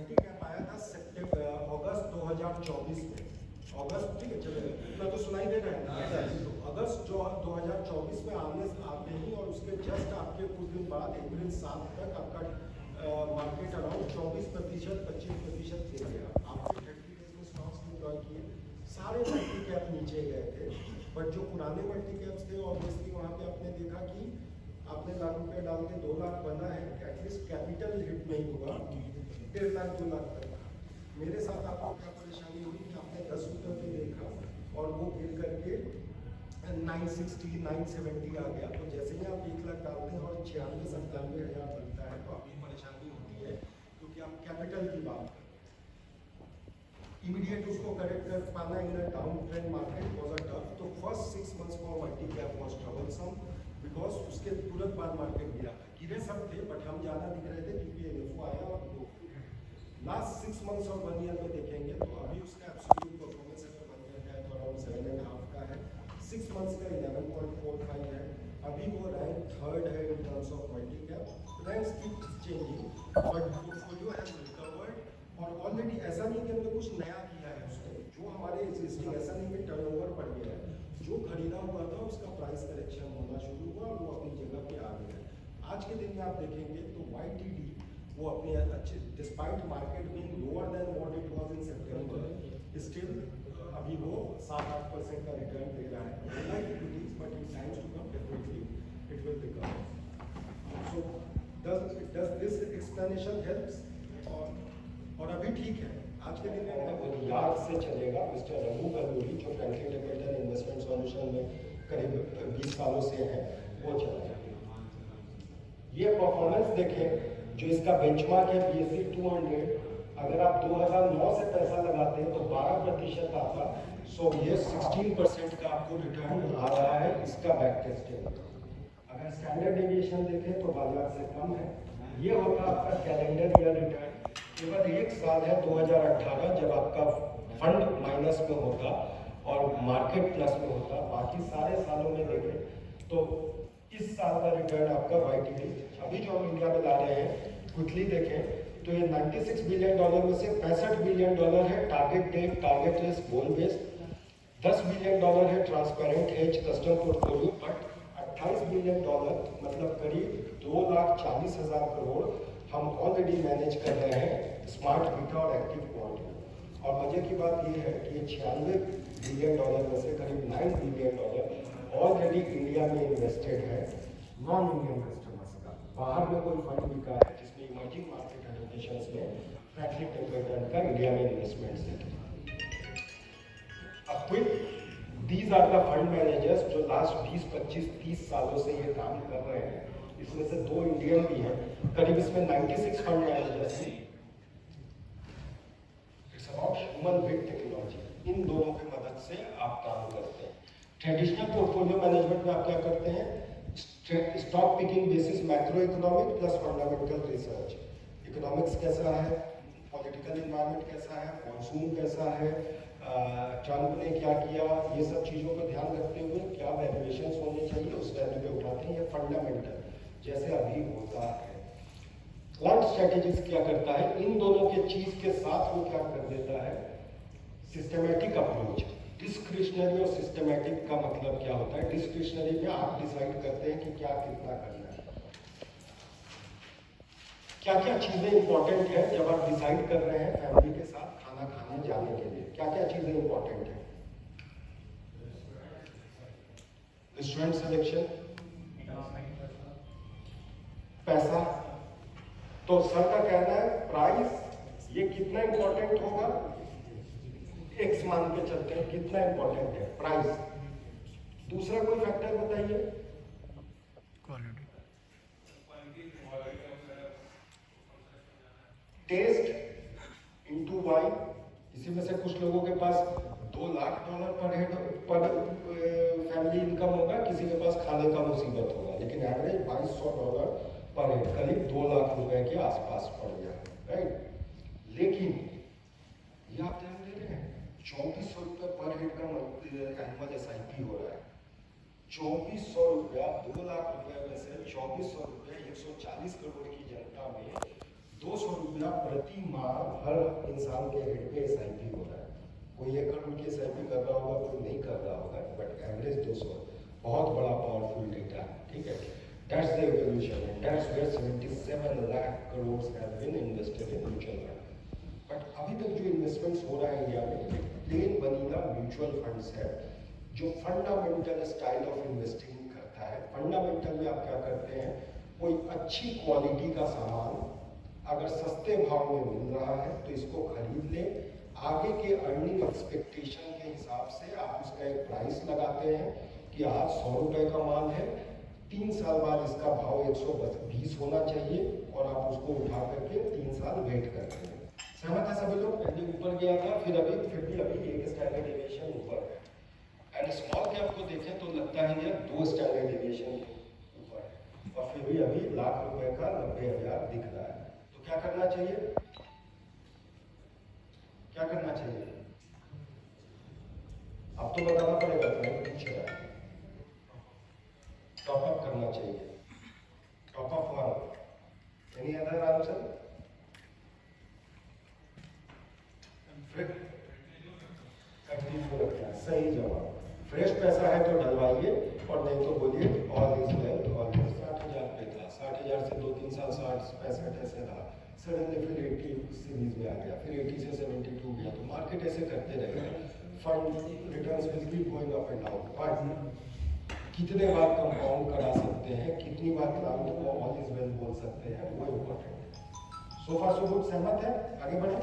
Multi cap आया था अगस्त 2024 में। अगस्त, ठीक है, चलो इतना तो सुनाई दे रहा है। तो अगस्त जो 2024 में आते ही और उसके जस्ट आपके कुछ दिन बाद अप्रैल 7 तक आपका मार्केट अराउंड 24%, 25% गिर गया। आपके 30 डेज में स्टॉक्स विड्रॉ किए, सारे मल्टी कैप नीचे गए थे। बट जो पुराने मल्टी कैप्स थे ऑब्वियसली वहाँ पे आपने देखा कि आपने लाख रुपये डाल के 2 लाख बना है, एटलीस्ट कैपिटल हिट नहीं हुआ 1.5 लाख 2 लाख तक। मेरे साथ आपको क्या परेशानी हुई कि आपने 10 रुपये पे देखा और वो गिर करके 960 970 आ गया। तो जैसे ही आप 1 लाख डालते हैं और 96-97 हज़ार बनता है तो आपकी परेशानी होती है, क्योंकि आप कैपिटल की बात करते हैं। इमीडिएट उसको करेक्ट कर पाना in a down trend market was a tough. तो first 6 months for multi cap was troublesome because उसके तुरंत बाद मार्केट गिरा था। गिरे सब थे बट हम ज़्यादा दिख रहे थे क्योंकि एनएफओ आया और दो। लास्ट 6 मंथ्स और 1 ईयर में देखेंगे तो अभी उसका एब्सोल्यूट परफॉर्मेंस अगर 1 ईयर का है तो अराउंड 7.5 का है, 6 मंथ्स का 11.45 है। अभी वो रैंक 3rd है in terms of multi cap. Ranks keep changing but portfolio has recovered. और ऑलरेडी ऐसा नहीं कि हमने कुछ नया किया है उसने, जो हमारे एग्जिस्टिंग, ऐसा नहीं कि टर्नओवर बढ़ गया है, जो खरीदा हुआ था उसका प्राइस करेक्शन होना शुरू हुआ और वो अपनी जगह पे आ गया है। आज के दिन में आप देखेंगे तो YTD वो अपने अच्छे, despite market being lower than what it was in September, still अभी वो 7-8% का रिटर्न दे रहा है like equities, but in times to come definitely it will recover. So does this explanation helps? और अभी ठीक है। आज के दिन में याद से चलेगा मिस्टर रघु कल्लूरी जो फ्रैंकलिन टेम्पल्टन इन्वेस्टमेंट सॉल्यूशन में करीब 20 सालों से है, वो चलेगा। ये परफॉर्मेंस देखें जो इसका बेंचमार्क है BSE 200, अगर आप 2009 से पैसा लगाते हैं तो 12% आता, सो ये 16% का आपको रिटर्न आ रहा है इसका बैक टेस्टिंग। अगर स्टैंडर्ड डेविएशन देखें तो बाजार से कम है। ये होगा आपका कैलेंडर ईयर रिटर्न। केवल 1 साल है 2018 जब आपका फंड माइनस में होता और मार्केट प्लस में होता, बाकी सारे सालों में देखें तो इस साल का रिटर्न आपका YTD अभी जो हम इंडिया में ला रहे हैं क्विकली देखें तो ये $96 बिलियन में से $65 बिलियन है target date, target risk, goal based, $10 billion है transparent hedge custom portfolio, but $28 billion मतलब करीब 2,40,000 करोड़ हम ऑलरेडी मैनेज कर रहे हैं स्मार्ट बीटा और एक्टिव क्वांट। और मजे की बात यह है कि $96 बिलियन में से करीब $9 बिलियन ऑलरेडी इंडिया में इन्वेस्टेड है नॉन इंडियन कस्टमर्स का। बाहर में कोई फंड बिका है जिसमें इमर्जिंग मार्केट एलोकेशंस में फ्रैंकलिन टेम्पल्टन का इंडिया में इन्वेस्टमेंट्स है। अब quick these are the fund managers जो लास्ट 20, 25, 30 सालों से ये काम कर रहे हैं। इसमें से 2 इंडियन भी हैं, करीब इसमें 96 फंड मैनेजर्स हैं। It's about human with technology, इन दोनों की मदद से आप काम करते हैं। ट्रेडिशनल पोर्टफोलियो मैनेजमेंट में आप क्या करते हैं? Stock picking basis macro economic plus fundamental research. Economics कैसा है, पॉलिटिकल इन्वायरमेंट कैसा है, मॉनसून कैसा है, ट्रंप ने क्या किया, ये सब चीज़ों पर ध्यान रखते हुए क्या वैल्यूएशंस होने चाहिए उस वैल्यू पे उठाते हैं। ये फंडामेंटल जैसे अभी होता है। क्वांट स्ट्रेटेजिस्ट क्या करता है, इन दोनों के चीज के साथ वो क्या कर देता है, सिस्टमैटिक अप्रोच। डिस्क्रिशनरी और सिस्टमैटिक का मतलब क्या होता है? डिस्क्रिशनरी में आप डिसाइड करते हैं कि क्या कितना करना है, क्या क्या चीजें इंपॉर्टेंट है जब आप डिसाइड कर रहे हैं फैमिली के साथ खाना खाने जाने के लिए, क्या क्या चीजें इंपॉर्टेंट है? रेस्टोरेंट सिलेक्शन, पैसा। तो सर का कहना है प्राइस ये कितना इंपॉर्टेंट होगा, एक्स मान के चलते हैं कितना इंपॉर्टेंट है प्राइस। दूसरा कोई फैक्टर बताइए। Test into Y. इसी में से कुछ लोगों के पास $2 लाख पर हेड पर फैमिली इनकम होगा, किसी के पास खाने का मुसीबत होगा, लेकिन एवरेज $2,200 पर हेड करीब 2 लाख रुपए के आसपास पड़ गया, राइट। लेकिन ये आप ध्यान दे रहे हैं 2400 रुपये पर हेड का एनुअल SIP हो रहा है। 2400 रुपया, 2 लाख रुपए में से 2400 रुपये 140 करोड़ की जनता में 200 रुपया प्रति माह हर इंसान के हेड पे SIP हो रहा है। कोई 1 करोड़ की SIP कर रहा होगा, कोई नहीं कर रहा होगा, बट एवरेज 200 बहुत बड़ा पावरफुल डेटा है, ठीक है। That's the evolution and that's where 77 lakh crores have been invested in mutual fund. But अभी तक जो इन्वेस्टमेंट्स हो रहा है इंडिया में प्लेन वनीला म्यूचुअल फंड्स है जो फंडामेंटल स्टाइल ऑफ इन्वेस्टिंग करता है। फंडामेंटल में आप क्या करते हैं, कोई अच्छी क्वालिटी का सामान अगर सस्ते भाव में मिल रहा है तो इसको खरीद लें, आगे के अर्निंग एक्सपेक्टेशन के हिसाब से आप उसका एक प्राइस लगाते हैं कि आज 100 रुपए का माल है, 3 साल बाद इसका भाव 120 होना चाहिए और आप उसको उठा करके 3 साल वेट करते हैं। सहमत है सभी लोग? पहले ऊपर गया था, फिर भी अभी एक स्टैंडर्ड डेविएशन ऊपर है। एंड स्मॉल कैप को देखें तो लगता है ये 2 स्टैंडर्ड डेविएशन ऊपर है और फिर भी अभी लाख रुपए का 90,000 दिख रहा है। तो क्या करना चाहिए? क्या करना चाहिए? अब तो बताना पड़ेगा, तो पूछ रहा है। टॉप अप करना चाहिए। Top up one. Any other answer? Continue रखना है, सही जवाब। फ्रेश पैसा है तो डलवाइए और नहीं तो बोलिए all is well, all is. 60,000 पे था, 60,000 से 2-3 साल 60-65 ऐसे रहा, सडनली फिर 80 सीरीज में आ गया, फिर 80 से 72 गया। तो मार्केट ऐसे करते रहेगा, fund returns will keep going up and down. But कितने बार कंपाउंड करा सकते हैं, कितनी बार क्लाइंट को ऑल इज वेल बोल सकते हैं, वो इम्पोर्टेंट है। सो फार सो गुड, सहमत है? आगे बढ़े।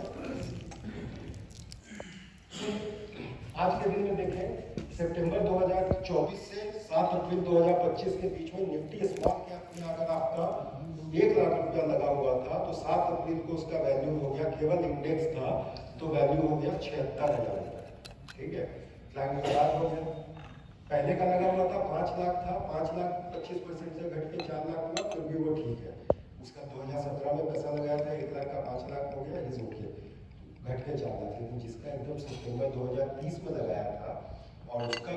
आज के दिन में देखें, सितंबर 2024 से 7 अप्रैल 2025 के बीच में निफ्टी स्मॉल कैप में अगर आपका 1 लाख रुपया लगा हुआ था तो 7 अप्रैल को उसका वैल्यू हो गया, केवल इंडेक्स था तो वैल्यू हो गया 76,000 रुपये, ठीक है। क्लाइंट नाराज हो गया, पहले का लगा हुआ था 5 लाख था, 5 लाख 25% से घट के 4 लाख हुआ, फिर भी वो ठीक है। उसका 2017 में पैसा लगाया था 1 लाख का 5 लाख हो गया, इज ओके, घट के 4 लाख। लेकिन जिसका एकदम सितंबर 2030 में लगाया था और उसका